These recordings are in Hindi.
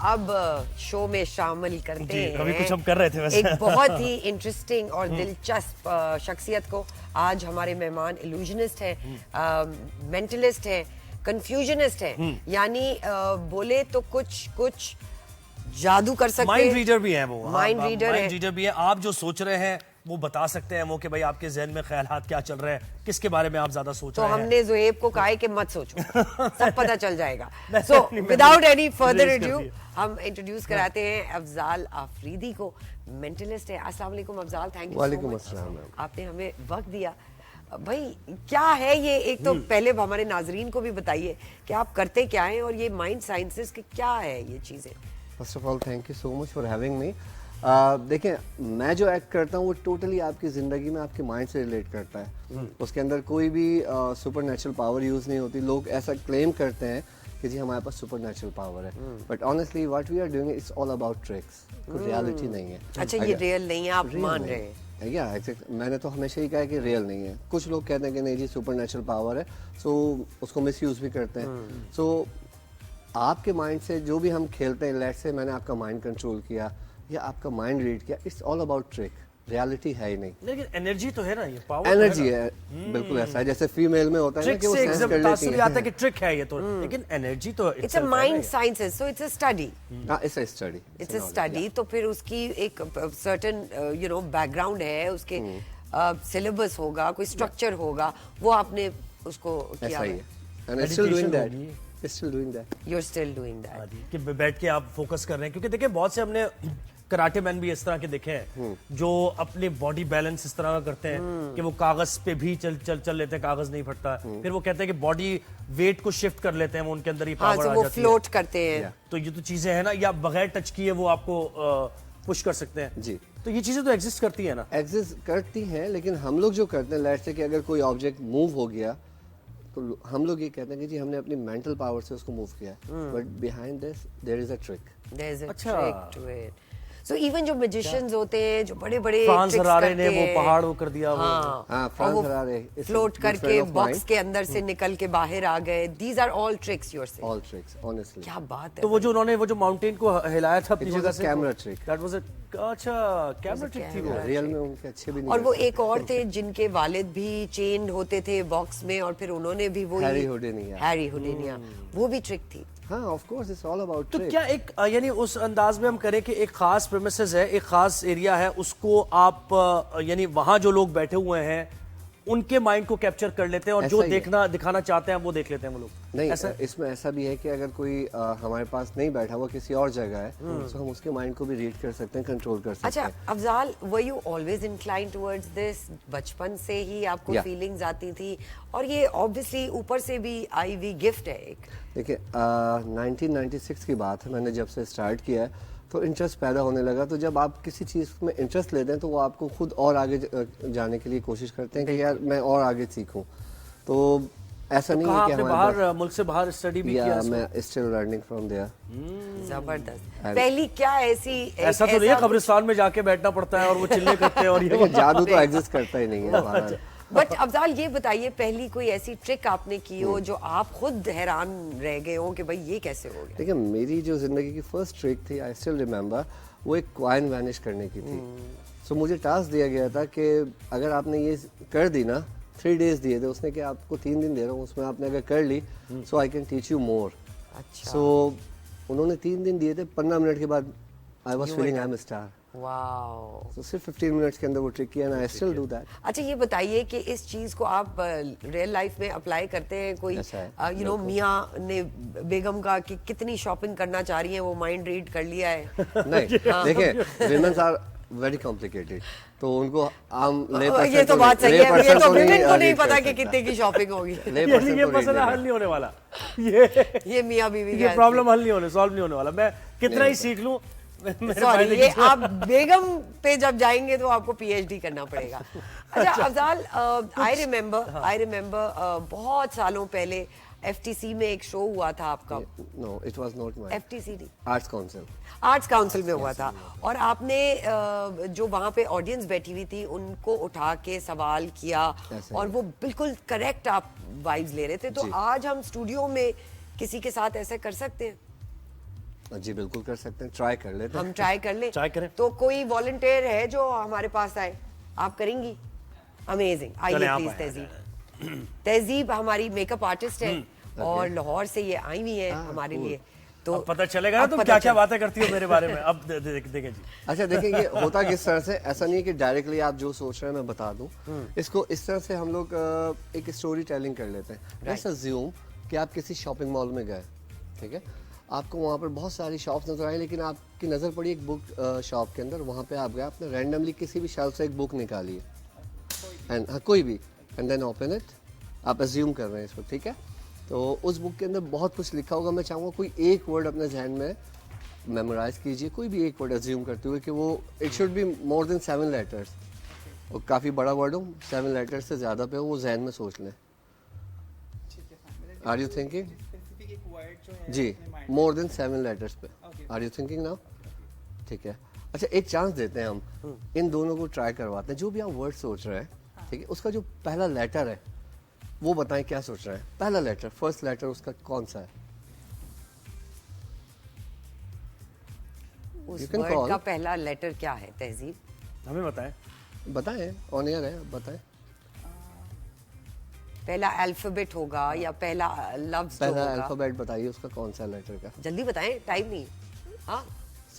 अब शो में शामिल करते हैं अभी कुछ हम कर रहे थे वैसे। एक बहुत ही इंटरेस्टिंग और दिलचस्प शख्सियत को। आज हमारे मेहमान इल्यूजनिस्ट है, मेंटलिस्ट है, कंफ्यूजनिस्ट है, यानी बोले तो कुछ जादू कर सकते हैं। माइंड रीडर भी है वो। माइंड रीडर है। आप जो सोच रहे हैं वो बता सकते हैं वो कि भाई आपके जहन में ख्यालात क्या चल रहे हैं, किसके बारे में आप ज्यादा सोच तो रहे हैं। हमने ज़ुएब को कहा है कि मत सोचो, सब पता चल जाएगा। So without any further edu हम इंट्रोड्यूस कराते हैं अफजाल आफरीदी को। मेंटलिस्ट है। अस्सलाम वालेकुम Afzal, thank you so much, आपने हमें वक्त दिया। भाई क्या है ये, एक तो पहले हमारे नाजरीन को भी बताइए कि आप करते क्या हैं और ये माइंड साइंसेस के क्या है ये चीजें। First of all thank you so much for having me. देखें, मैं जो एक्ट करता हूँ वो टोटली आपकी ज़िंदगी में आपके माइंड से रिलेट करता है। उसके अंदर कोई भी सुपर नेचुरल पावर यूज़ नहीं होती। लोग ऐसा क्लेम करते हैं कि जी हमारे पास सुपर नेचुरल पावर है, but honestly what we are doing it's all about tricks. कोई रियलिटी नहीं है। अच्छा, ये रियल नहीं है, आप मान रहे हैं? या एग्जैक्ट, मैंने तो हमेशा ही कहा है कि रियल नहीं है। कुछ लोग कहते हैं कि नहीं जी सुपर नेचुरल पावर है, सो उसको मिसयूज़ भी करते हैं। सो आपके माइंड से जो भी हम खेलते हैं, लेट्स से मैंने आपका माइंड कंट्रोल किया या आपका माइंड रीड किया, it's all about trick. Reality है ही नहीं। लेकिन एनर्जी तो है ना, ये पावर एनर्जी है, बिल्कुल ऐसा है जैसे फीमेल में होता है ना कि वो सेंस कर लेती है। आता है कि ट्रिक है ये तो, लेकिन एनर्जी तो it's a mind sciences, so it's a study. हां, it's a study, it's a study. तो फिर उसकी एक सर्टेन यू नो बैकग्राउंड है, उसके सिलेबस होगा, कोई स्ट्रक्चर होगा, वो आपने उसको किया ऐसा ही है। है। And still doing that, still doing that, you are still doing that. कि बैठ के आप फोकस कर रहे हैं। क्योंकि देखिए बहुत से हमने कराटे मैन भी इस तरह के देखे हैं जो अपने बॉडी बैलेंस इस तरह का करते हैं कि वो कागज पे भी चल लेते हैं, कागज नहीं फटता। फिर वो कहते हैं कि बॉडी वेट को शिफ्ट कर लेते हैं, वो उनके अंदर ही पावर आ वो जाती फ्लोट करते हैं। तो ये तो चीजें हैं ना, या बगैर टच किए वो आपको पुश कर सकते हैं जी। तो ये चीजें तो एग्जिस्ट करती है ना। एग्जिस्ट करती हैं, लेकिन हम लोग जो करते हैं, लेट्स से कि अगर कोई ऑब्जेक्ट मूव हो गया तो हम लोग ये कहते हैं कि जी हमने अपनी मेंटल पावर से उसको मूव किया, but behind this there is a trick. There is a अच्छा। Trick to it. So even जो मैजिशियंस होते हैं, जो बड़े बड़े फ्रांस हरारे ने वो पहाड़ वो कर दिया। हाँ, फ्रांस हरारे फ्लोट करके बॉक्स के अंदर से निकल के बाहर आ गए। These are all tricks your say. All tricks, honestly. क्या बात है। तो वो जो उन्होंने वो जो माउंटेन को हिलाया था अपनी जगह से, camera trick. That was a अच्छा कैमरा ट्रिक थी वो। रियल में उनके अच्छे भी नहीं। और वो एक और थे जिनके वालिद भी चेन होते थे बॉक्स में, और फिर उन्होंने भी वो हैरी हुडेनिया, वो भी ट्रिक थी। हाँ, of course it's all about तो ट्रिक। क्या एक यानी उस अंदाज में हम करें कि एक खास प्रेमिसेस है, एक खास एरिया है, उसको आप यानी वहां जो लोग बैठे हुए हैं उनके माइंड को कैप्चर कर लेते हैं और जो दिखाना चाहते हैं वो देख लेते हैं वो लोग। नहीं, इसमें ऐसा भी है कि अगर कोई हमारे पास नहीं बैठा हुआ किसी और जगह है, तो हम उसके माइंड को भी रीड कर सकते हैं, कंट्रोल कर सकते हैं। अच्छा Afzal, were you always incline towards this? बचपन से ही आपको फीलिंग्स आती थी? और ये ऑब्वियसली ऊपर से भी आई हुई गिफ्ट है एक। देखिए 1996 की बात है, मैंने जब से स्टार्ट किया है तो इंटरेस्ट पैदा होने लगा। तो जब आप किसी चीज़ में इंटरेस्ट लेते हैं तो वो आपको खुद और आगे जाने के लिए कोशिश करते हैं कि यार मैं और आगे सीखूं। तो ऐसा नहीं है कि आपने बाहर मुल्क से बाहर स्टडी भी किया? मैं स्टिल लर्निंग फ्रॉम देयर। जबरदस्त। पहली क्या ऐसा तो नहीं है कब्रिस्तान में जाके बैठना पड़ता है और वो चिल्ले करते हैं और ये जादू तो एग्जिस्ट करता ही नहीं है। बट अफजाल ये बताइए, पहली कोई ऐसी ट्रिक आपने की हो जो आप खुद हैरान रह गए हो कि भाई ये कैसे हो गया? देखिए मेरी जो जिंदगी की फर्स्ट ट्रिक थी, आई स्टिल रिमेम्बर, वो एक कॉइन वैनिश करने की थी। सो मुझे टास्क दिया गया था कि अगर आपने ये कर दी ना, 3 डेज दिए थे उसने कि आपको 3 दिन दे रहा हूँ, उसमें आपने अगर कर ली so I can teach you more. अच्छा। सो उन्होंने 3 दिन दिए थे, 15 मिनट के बाद I was feeling I am a star. Wow. तो सिर्फ 15 मिनट्स के अंदर वो ट्रिक किया, आई स्टिल डू दैट। अच्छा ये बताइए कि इस चीज को आप रियल लाइफ में अप्लाई करते हैं? कोई यू नो मियाँ ने बेगम का कि कितनी शॉपिंग करना चाह रही है वो माइंड रीड कर लिया है? नहीं, देखिए विमेन्स आर वेरी कॉम्प्लिकेटेड, तो उनको आम ले पर्सन ये तो बात सही है, ये तो विमेन को नहीं पता कि कितने की शॉपिंग होगी। ये मसला हल नहीं होने वाला, ये मियाँ बीवी ये प्रॉब्लम हल नहीं होने, सॉल्व नहीं होने वाला। मैं कितना ही सीख लूं, सॉरी, ये आप बेगम पे जब जाएंगे तो आपको पीएचडी करना पड़ेगा। अच्छा अफजाल, आई रिमेम्बर बहुत सालों पहले एफटीसी में एक शो हुआ था आपका। No, it was not my. FTC arts council में हुआ था, और आपने जो वहाँ पे ऑडियंस बैठी हुई थी उनको उठा के सवाल किया और वो बिल्कुल करेक्ट आप वाइब्स ले रहे थे। तो आज हम स्टूडियो में किसी के साथ ऐसा कर सकते हैं? जी बिल्कुल कर सकते हैं, ट्राई कर लेते हैं। हम ट्राई कर लें? Try करें। तो कोई वॉलंटियर है जो हमारे पास आए? आप करेंगी? अमेजिंग। चलें, आइए आप प्लीज आएं, तहजीब। तहजीब हमारी मेकअप आर्टिस्ट है और लाहौर से ये आई हुई है हमारे लिए। तो अब पता चलेगा ना अब तुम पता क्या क्या चल- बातें करती हो मेरे बारे में। अब देखें जी। अच्छा देखें ये होता किस तरह से, ऐसा नहीं है कि डायरेक्टली आप जो सोच रहे हैं मैं बता दूं। इसको इस तरह से हम लोग एक स्टोरी टेलिंग कर लेते हैं। लेट्स अज्यूम कि आप किसी शॉपिंग मॉल में गए, ठीक है, आपको वहाँ पर बहुत सारी शॉप्स नजर आई, लेकिन आपकी नज़र पड़ी एक बुक शॉप के अंदर। वहाँ पे आप गए, आपने रैंडमली किसी भी शेल्फ से एक बुक निकाली है, एंड कोई भी, एंड देन ओपन इट। आप अज्यूम कर रहे हैं इसको, ठीक है। तो उस बुक के अंदर बहुत कुछ लिखा होगा। मैं चाहूँगा कोई एक वर्ड अपने जहन में मेमोराइज कीजिए, कोई भी एक वर्ड अज्यूम करते हुए कि वो it should be more than 7 letters, और काफ़ी बड़ा वर्ड हो, 7 लेटर्स से ज़्यादा पे हो, वो जहन में सोच लें। Are you thinking? जी, मोर देन 7 लेटर्स पे। Are you thinking now? ठीक है। अच्छा एक चांस देते हैं हम, इन दोनों को ट्राई करवाते हैं। जो भी आप वर्ड सोच रहे हैं, ठीक है, उसका जो पहला लेटर है वो बताएं क्या सोच रहे हैं। पहला लेटर, फर्स्ट लेटर उसका कौन सा है? उस You can वर्ड call. का पहला लेटर क्या है तहजीब? हमें बताएं। बताएं, ऑन एयर है, बताएं। पहला अल्फाबेट होगा या पहला लफ्ज जो पहला होगा? अल्फाबेट बताइए उसका कौन सा लेटर का। जल्दी बताएं, टाइम नहीं। हाँ,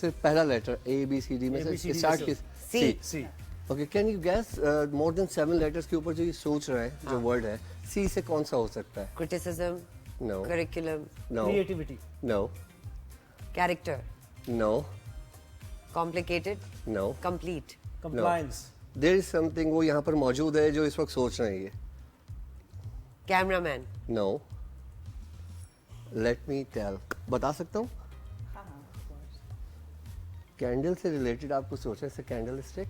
सिर्फ पहला letter A B C D में से ABCD स्टार्ट में की C. C. Okay, can you guess more than 7 letters के ऊपर जो ये सोच रहे हैं, जो वर्ड है, सी से कौन सा हो सकता है? Criticism, no curriculum, no creativity. No character, no complicated, no. Complete, compliance. There is something वो यहाँ पर मौजूद है जो इस वक्त सोच रहे हैं ये। Cameraman, no, let me tell, बता सकता हूँ। कैंडल से रिलेटेड आप कुछ सोच रहे हैं, कैंडल स्टिक?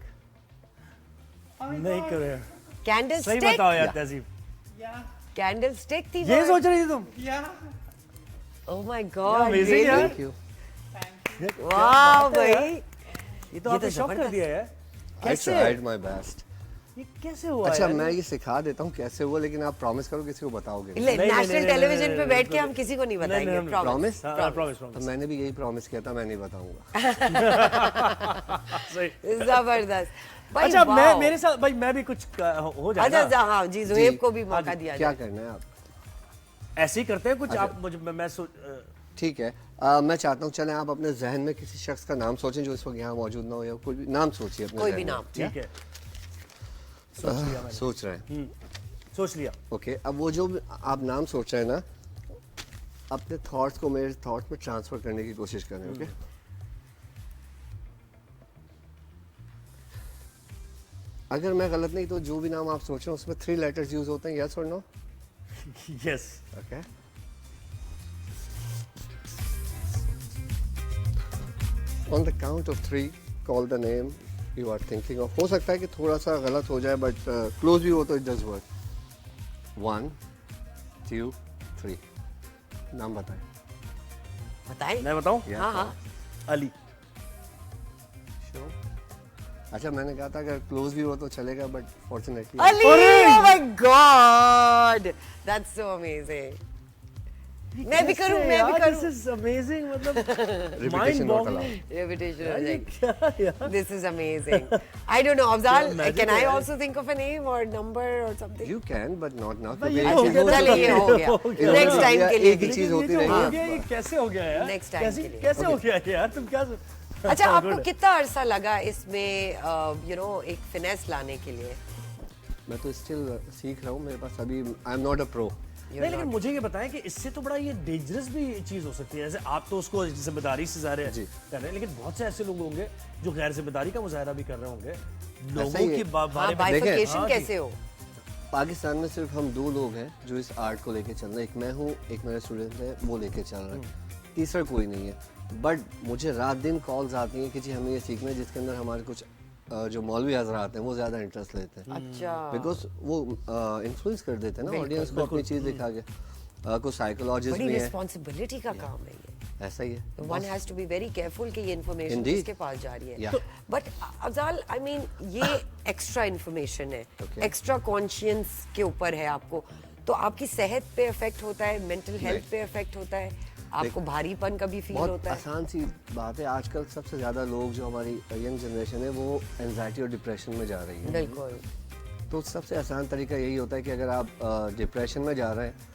नहीं कर रहे हैं। कैंडल सही स्टिक। बताओ यार तहजीब। कैंडल स्टिक थी ये सोच रही थी तुम? ओह माय गॉड, amazing यार। Thank you. वाह भाई, ये तो आपने शॉक कर जबरदस्त। दिया यार। आई कैसे? Tried my best. ये कैसे हुआ अच्छा यार? मैं ये सिखा देता हूँ कैसे हुआ, लेकिन आप प्रॉमिस करो किसी को बताओगे। नहीं, नहीं, नेशनल नहीं, टेलीविजन नहीं, पे नहीं, बैठ के नहीं, हम किसी को नहीं नहीं, बताएंगे। नहीं, प्रॉमिस। प्रॉमिस तो प्रॉमिस। मैंने भी यही प्रॉमिस किया था, मैं नहीं बताऊंगा। सही। जबरदस्त भाई। अच्छा मैं वाह। मेरे साथ भाई मैं भी कुछ हो जाए अच्छा ना। हाँ जी, जुहेब को भी मौका दिया क्या जाए। करना है आप? ऐसे ही करते हैं कुछ। आप मुझे मैं ठीक है, मैं चाहता हूँ चलें आप अपने जहन में किसी शख्स का नाम सोचें जो इस वक्त यहाँ मौजूद ना हो, या कोई भी नाम सोचिए अपने कोई जहन भी में। नाम। ठीक है। सोच रहे हैं, सोच लिया। ओके। अब वो जो आप नाम सोच रहे हैं ना, अपने थॉट्स को मेरे थॉट्स में ट्रांसफर करने की कोशिश करें, ओके। अगर मैं गलत नहीं तो जो भी नाम आप सोच रहे हैं उसमें 3 लेटर्स यूज होते हैं, यस और no? Yes. Okay. On the count of 3 call the name you are thinking of. हो सकता है कि थोड़ा सा गलत हो जाए, बट क्लोज भी हो तो इट डज वर्क। 1 2 3 नाम बताएं। बताएं। मैं बताऊं? हाँ हाँ। अली। अच्छा मैंने कहा था अगर क्लोज भी हो तो चलेगा, but fortunately Ali, oh my God, that's so amazing. मैं भी करूं, मैं भी दिस करूं। Is amazing. मतलब Repetition mind not boggling. Reputation हो जाएगी। क्या यार? This is amazing. I don't know, Afzal, क्या magic can I है यार। also think of a name or number or something? You can but not now. भाई, ये हो गया तो चलिए, ये हो गया। हो गया। Next time के लिए एक ही भी। चीज ये होती जो हो रहेगी। गया, ये कैसे हो गया यार? Next time कैसे के लिए। कैसे हो गया यार? तुम क्या अच्छा, आपको Good. कितना अरसा लगा इसमें एक फिनेस लाने के लिए? मैं तो स्टिल सीख रहा हूँ, मेरे पास अभी I am not a pro. नहीं, लेकिन मुझे ये बताएं कि इससे तो बड़ा ये डेंजरस भी चीज हो सकती है। जैसे आप तो उसको जिम्मेदारी से जा रहे जी। कर रहे हैं, लेकिन बहुत से ऐसे लोग होंगे जो गैर जिम्मेदारी का मुजाहरा भी कर रहे होंगे। ही लोगों है। की हाँ, बारे में bifurcation हाँ जी। कैसे हो? पाकिस्तान में सिर्फ हम 2 लोग हैं जो इस आर्ट को लेके चल रहे हैं। एक मैं हूँ, एक मेरा स्टूडेंट है, वो लेके चल रहा है। तीसरा कोई नहीं है। बट मुझे रात दिन कॉल्स आती हैं कि जी हमें ये सीखना है, जिसके अंदर हमारे कुछ जो मौलवी हज़रात हैं वो ज़्यादा इंटरेस्ट लेते हैं, अच्छा। बिकॉज वो इन्फ्लुएंस कर देते हैं ना ऑडियंस को अपनी चीज़ दिखा के। कुछ साइकोलॉजिस्ट बड़ी भी हैं, रिस्पॉन्सिबिलिटी का काम है ये। ऐसा ही है। One has to be very careful कि ये इन्फॉर्मेशन Indeed. किसके पास जा रही है। Yeah. But Afzal, I mean ये एक्स्ट्रा इन्फॉर्मेशन है, Okay. एक्स्ट्रा कॉन्शियस के ऊपर है आपको, तो आपकी सेहत पे इफेक्ट होता है, मेंटल हेल्थ पे इफेक्ट होता है? आपको भारीपन कभी फील बहुत होता है? आसान सी बात है, आजकल सबसे ज़्यादा लोग जो हमारी यंग जनरेशन है वो एंजाइटी और डिप्रेशन में जा रही है। बिल्कुल। तो सबसे आसान तरीका यही होता है कि अगर आप डिप्रेशन में जा रहे हैं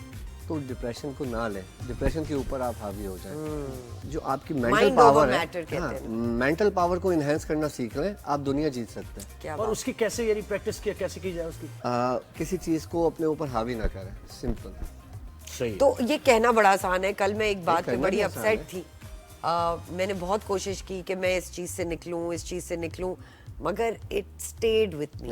तो डिप्रेशन को ना लें, डिप्रेशन के ऊपर आप हावी हो जाएं। जो आपकी मेंटल Mind पावर over है, matter कहते हैं मेंटल पावर को इन्हेंस करना सीख लें, आप दुनिया जीत सकते हैं। क्या और बात। उसकी कैसे यानी प्रैक्टिस कैसे की जाए उसकी? किसी चीज़ को अपने ऊपर हावी ना करें, सिंपल। सही। तो ये कहना बड़ा आसान है। कल मैं एक बात पे करना बड़ी भी आसान अपसेट है। थी। मैंने बहुत कोशिश की कि मैं इस चीज से निकलूं, इस चीज से निकलूं, मगर it stayed with me.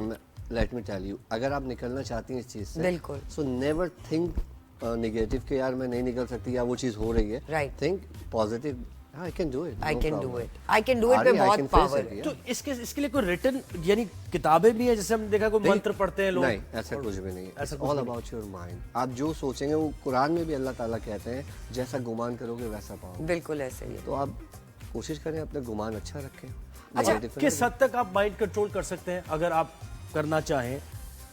Let me tell you, अगर आप निकलना चाहती हैं इस चीज़ से, बिल्कुल। सो नेवर थिंक नेगेटिव कि यार मैं नहीं निकल सकती या वो चीज़ हो रही है। Right. Think positive, I can do it, I can do it, I can do it में बहुत पावर है। तो इसके लिए कोई रिटन यानी किताबें भी है, जैसे हम देखा कोई मंत्र पढ़ते हैं लोग? नहीं, ऐसा कुछ भी नहीं है। ऐसा ऑल अबाउट योर माइंड। आप जो सोचेंगे, वो कुरान में भी अल्लाह ताला कहते हैं जैसा गुमान करोगे वैसा पाओगे। बिल्कुल ऐसे ही है। तो आप कोशिश करें अपना गुमान अच्छा रखें। अच्छा, Negative किस हद तक आप माइंड कंट्रोल कर सकते हैं अगर आप करना चाहें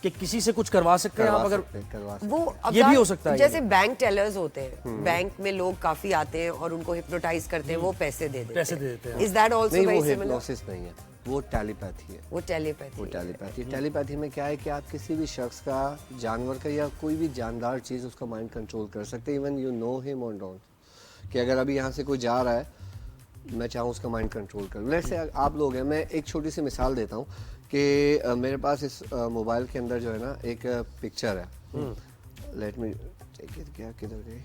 कि किसी से कुछ करवा सकते हैं आप? अगर करवा सकते वो हैं। ये भी हो सकता है, जैसे बैंक टेलर्स होते हैं, बैंक में लोग काफी आते हैं और उनको हिप्नोटाइज करते हैं, वो पैसे दे देते हैं। पैसे दे देते हैं। इज दैट आल्सो नहीं, वेरी वो सिमिलर? हिप्नोसिस नहीं है, वो टेलीपैथी है। वो टेलीपैथी। वो टेलीपैथी। टेलीपैथी में क्या है कि आप किसी भी शख्स का, जानवर का या कोई भी जानदार चीज़ उसका माइंड कंट्रोल कर सकते हैं, इवन यू नो हिम और डोंट। कि अगर अभी यहाँ से कोई जा रहा है, मैं चाहूँ उसका माइंड कंट्रोल करूँ। जैसे आप लोग हैं, मैं एक छोटी सी मिसाल देता हूँ कि मेरे पास इस मोबाइल के अंदर जो है ना एक पिक्चर है। लेट मी क्या किधर गई?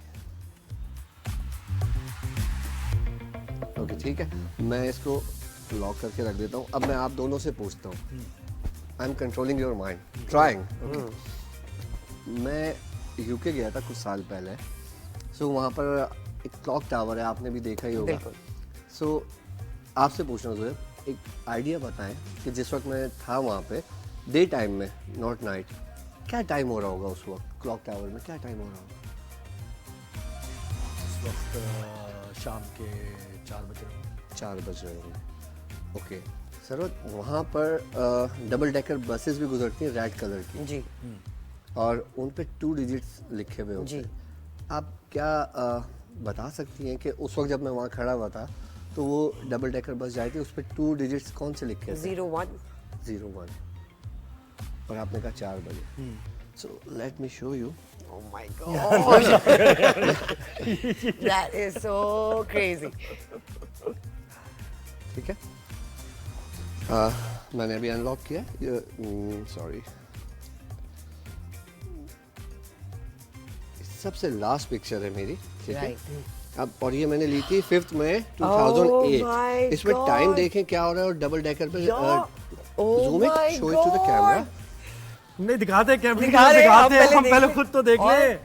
ओके, ठीक है, मैं इसको लॉक करके रख देता हूँ। अब मैं आप दोनों से पूछता हूँ, I am controlling your mind, trying. मैं यूके गया था कुछ साल पहले। सो वहाँ पर एक क्लॉक टावर है, आपने भी देखा ही होगा। बिल्कुल। सो आपसे पूछना हूँ, एक आइडिया बताएं कि जिस वक्त मैं था वहाँ पे, डे टाइम में, नॉट नाइट, क्या टाइम हो रहा होगा उस वक्त क्लॉक टावर में? क्या टाइम हो रहा होगा इस वक्त शाम के 4 बजे। 4 बज रहे होंगे। ओके सर, वहाँ पर डबल डेकर बसेस भी गुजरती हैं रेड कलर की, जी। और उन पे 2 डिजिट्स लिखे हुए होते जी। हैं। आप क्या बता सकती हैं कि उस वक्त जब मैं वहाँ खड़ा हुआ था तो वो डबल डेकर बस जाती थी, उस पे 2 डिजिट्स कौन से लिखे थे? 01 01। और आपने कहा 4 बजे। So let me show you. Oh my god. That is so crazy. ठीक है, मैंने अभी अनलॉक किया। सॉरी, सबसे लास्ट पिक्चर है मेरी, ठीक है। Right. अब और ये मैंने ली थी 5 मई 2008। my इसमें God. टाइम देखें क्या हो रहा है, और डबल डेकर पे Oh zoom it, my show it to the God. Camera. नहीं दिखाते, कैमरे दिखा में रहे हैं, दिखाते हैं, हम देख पहले लें। खुद तो देख और लें।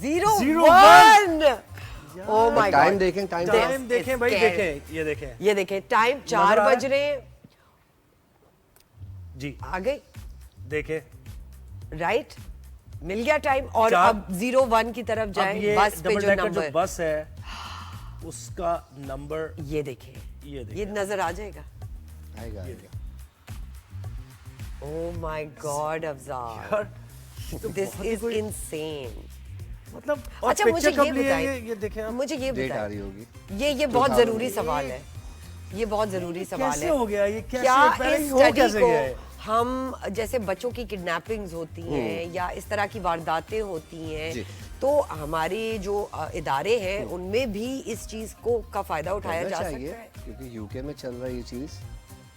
01. Oh my time god. देखें, टाइम This टाइम देखें is भाई, scary. देखें, ये देखें ये देखें, टाइम 4 नजर आ रहा है? बज रहे हैं। जी, आ गई, देखें। राइट, मिल गया टाइम। और चार- अब 01 की तरफ अब जाए, ये बस पे डबल जो डेकर जो नंबर, बस है उसका नंबर ये देखें, ये देखें। ये नजर आ जाएगा। आएगा, आएगा। Oh my god, अफजाल, यार, ये तो this बहुत ही is कोई- insane. मतलब और अच्छा, मुझे पिक्चर ये कब ली है? बताइए, ये देखें आप। मुझे ये डेट आ बताइए, रही होगी। ये बहुत 2008 जरूरी सवाल है, ये बहुत जरूरी सवाल कैसे है। हो गया ये? कैसे क्या पहले इस हो स्टडी कैसे को गया है? हम, जैसे बच्चों की किडनैपिंग्स होती हैं या इस तरह की वारदातें होती हैं, जी। तो हमारे जो इदारे हैं उनमें भी इस चीज को का फायदा उठाया करना जा चाहिए, सकता है। क्योंकि यूके में चल रहा है ये चीज,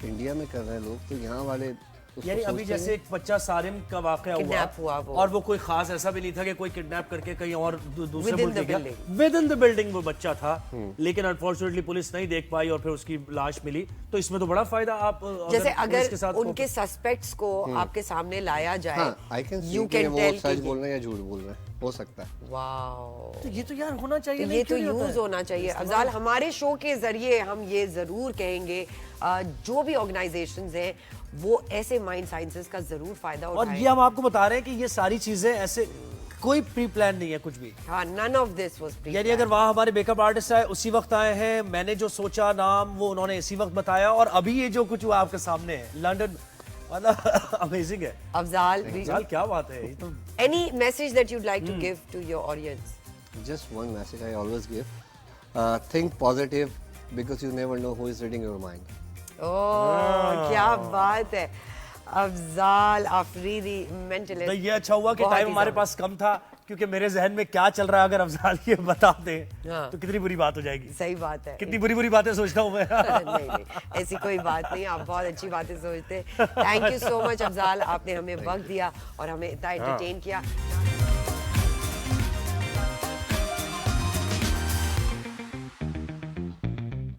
इंडिया में कर रहे हैं लोग, तो यहाँ वाले उसको यानी अभी सोचते जैसे हैं। एक बच्चा सारिम का वाकया Kidnap हुआ वो। और वो कोई खास ऐसा भी नहीं था कि कोई किडनैप करके कहीं और दूसरे Within मुल्क the गया। building. With in the building वो बच्चा था, लेकिन अनफॉर्चुनेटली पुलिस नहीं देख पाई और फिर उसकी लाश मिली। तो इसमें तो बड़ा फायदा आप जैसे पुलिस अगर के साथ उनके सस्पेक्ट्स को आपके सामने लाया जाए, हाँ, I can you see can वो टेल सच बोल रहे हैं या झूठ बोल रहे हैं, हो सकता है। वाओ, तो ये तो यार होना चाहिए। तो नहीं, ये तो क्यों नहीं होता यूज है? होना चाहिए। अफजाल, हमारे शो के जरिए हम ये जरूर कहेंगे, जो भी ऑर्गेनाइजेशंस हैं वो ऐसे माइंड साइंसेस का जरूर फायदा और उठाएं। ये हम आपको बता रहे हैं कि ये सारी चीजें ऐसे कोई प्री प्लान नहीं है कुछ भी। हाँ, none of this was pre-planned. यानी अगर वहां हमारे मेकअप आर्टिस्ट आए उसी वक्त आए हैं, मैंने जो सोचा नाम वो उन्होंने इसी वक्त बताया, और अभी ये जो कुछ हुआ आपके सामने है लंदन, मतलब अमेजिंग है। अफजाल, अफजाल, क्या बात है ये तो। any message that you'd like to give to your audience? Just one message I always give. think positive because you never know who is reading your mind. ओह क्या बात है। अफजाल आफरीदी मेंटलिस्ट। तो ये अच्छा हुआ कि टाइम हमारे पास कम था, क्योंकि मेरे जहन में क्या चल रहा है अगर अफजाल ये बता दे तो कितनी बुरी बात हो जाएगी। सही बात है। कितनी बुरी बुरी बातें सोचता हूँ मैं। नहीं, ऐसी कोई बात नहीं, आप बहुत अच्छी बातें सोचते। Thank you so much Afzal, आपने हमें वक्त दिया और हमें इतना एंटरटेन किया।